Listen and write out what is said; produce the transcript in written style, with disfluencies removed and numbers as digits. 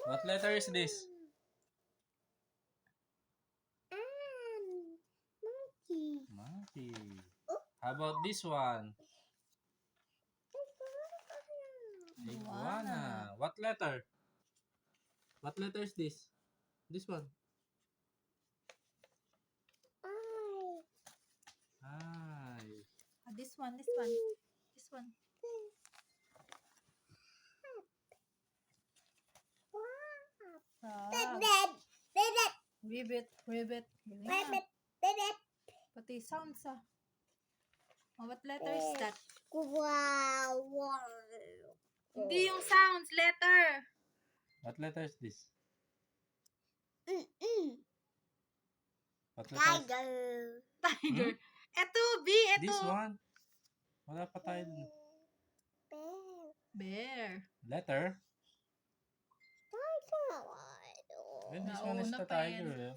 What letter is this? Monkey. Monkey. How about this one? Iguana. What letter? What letter is this? This one. Hi. This one. Ribbit. Galing na. Pati sounds ah. Oh, what letter is that? Hindi yung sounds, letter. What letter is this? What letter is... Tiger. Eto, B, eto. This one. Wala pa tayo dun. Bear. Letter? Well, this one is Nauna the pa yan. tiger. Eh.